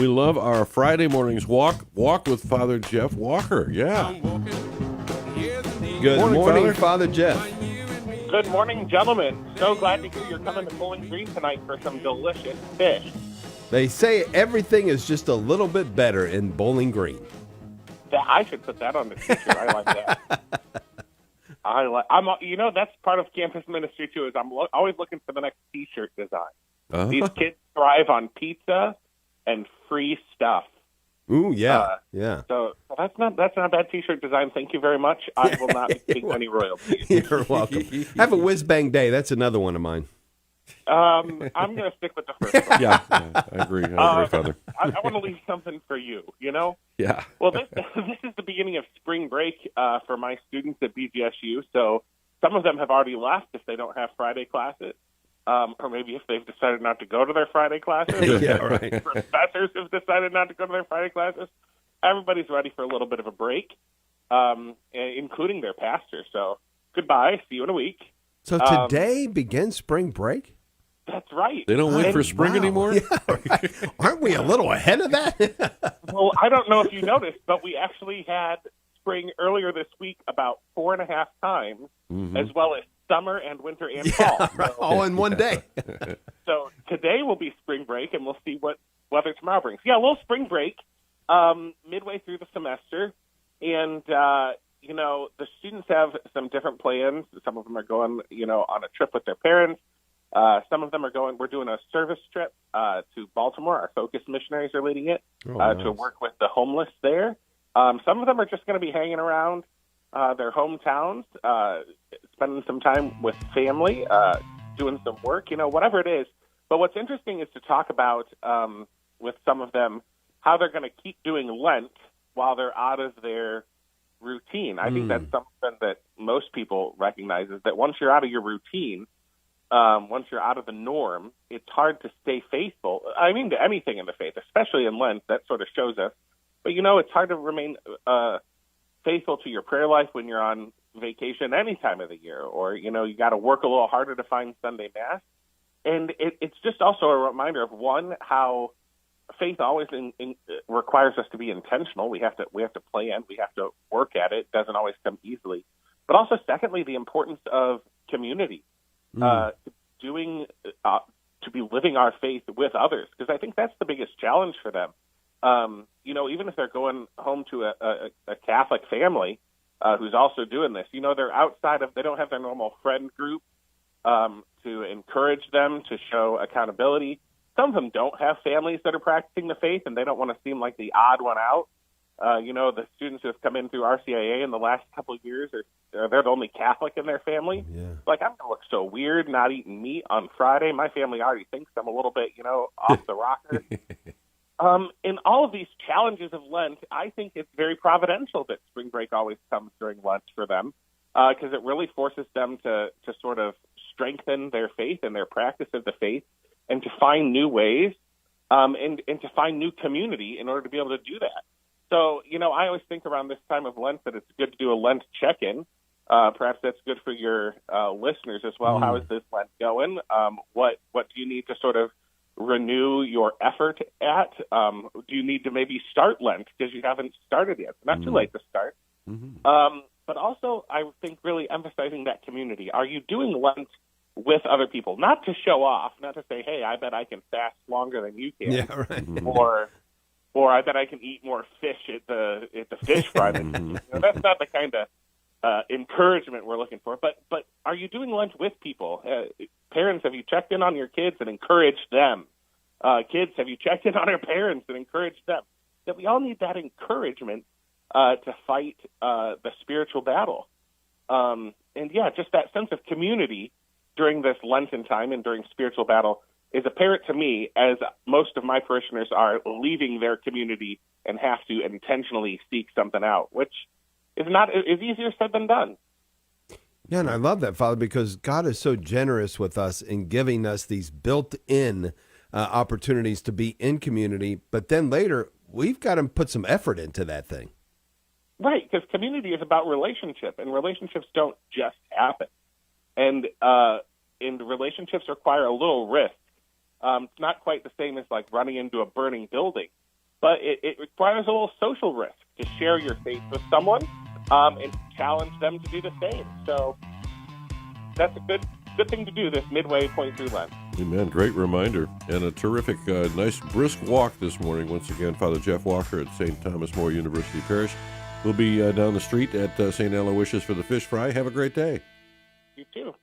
We love our Friday mornings walk with Father Jeff Walker. Yeah. Good morning, Father Jeff. Good morning, gentlemen. So glad to hear you're coming to Bowling Green tonight for some delicious fish. They say everything is just a little bit better in Bowling Green. I should put that on the t-shirt. I like that. That's part of campus ministry too. Is I'm always looking for the next t-shirt design. Uh-huh. These kids thrive on pizza and free stuff. Ooh, yeah, yeah. So that's not a bad t-shirt design. Thank you very much. I will not be taking any royalties. You're welcome. Have a whiz bang day. That's another one of mine. I'm going to stick with the first one. Yeah, I agree. I agree, Father. I want to leave something for you, Yeah. Well, this is the beginning of spring break for my students at BGSU, so some of them have already left if they don't have Friday classes, or maybe if they've decided not to go to their Friday classes. Yeah, right. Professors have decided not to go to their Friday classes. Everybody's ready for a little bit of a break, including their pastor. So goodbye. See you in a week. So today begins spring break? That's right. They don't wait for spring anymore? Yeah, right. Aren't we a little ahead of that? Well, I don't know if you noticed, but we actually had spring earlier this week about 4.5 times, as well as summer and winter and fall. Right. All in one day. So today will be spring break, and we'll see what weather tomorrow brings. Yeah, a little spring break midway through the semester, and the students have some different plans. Some of them are going, on a trip with their parents. Some of them are going. We're doing a service trip to Baltimore. Our Focus missionaries are leading it to work with the homeless there. Some of them are just going to be hanging around their hometowns, spending some time with family, doing some work, whatever it is. But what's interesting is to talk about with some of them how they're going to keep doing Lent while they're out of their routine. I think that's something that most people recognize is that once you're out of your routine, once you're out of the norm, it's hard to stay faithful. I mean, to anything in the faith, especially in Lent, that sort of shows us. But, it's hard to remain faithful to your prayer life when you're on vacation any time of the year, or, you got to work a little harder to find Sunday Mass. And it's just also a reminder of, one, how faith always requires us to be intentional. We have to plan. We have to work at it. It doesn't always come easily. But also, secondly, the importance of community. To be living our faith with others, because I think that's the biggest challenge for them. Even if they're going home to a Catholic family who's also doing this, they're outside of, they don't have their normal friend group to encourage them, to show accountability. Some of them don't have families that are practicing the faith, and they don't want to seem like the odd one out. The students who have come in through RCIA in the last couple of years, they're the only Catholic in their family. Yeah. Like, I'm going to look so weird not eating meat on Friday. My family already thinks I'm a little bit, off the rocker. In all of these challenges of Lent, I think it's very providential that spring break always comes during Lent for them, because it really forces them to sort of strengthen their faith and their practice of the faith, and to find new ways, and to find new community in order to be able to do that. So, I always think around this time of Lent that it's good to do a Lent check-in. Perhaps that's good for your listeners as well. How is this Lent going? What do you need to sort of renew your effort at? Do you need to maybe start Lent because you haven't started yet? It's not too late to start. But also, I think really emphasizing that community. Are you doing Lent with other people? Not to show off, not to say, hey, I bet I can fast longer than you can. Yeah, right. Or I bet I can eat more fish at the fish fry. That's not the kind of encouragement we're looking for. But are you doing Lent with people? Parents, have you checked in on your kids and encouraged them? Kids, have you checked in on our parents and encouraged them? That we all need that encouragement to fight the spiritual battle. And just that sense of community during this Lenten time and during spiritual battle is apparent to me, as most of my parishioners are leaving their community and have to intentionally seek something out, which is easier said than done. Yeah, and I love that, Father, because God is so generous with us in giving us these built-in opportunities to be in community, but then later we've got to put some effort into that thing. Right, because community is about relationship, and relationships don't just happen. And relationships require a little risk. It's not quite the same as like running into a burning building, but it requires a little social risk to share your faith with someone and challenge them to do the same. So that's a good thing to do this midway point through Lent. Amen. Great reminder. And a terrific, nice brisk walk this morning. Once again, Father Jeff Walker at St. Thomas More University Parish. We'll be down the street at St. Aloysius for the fish fry. Have a great day. You too.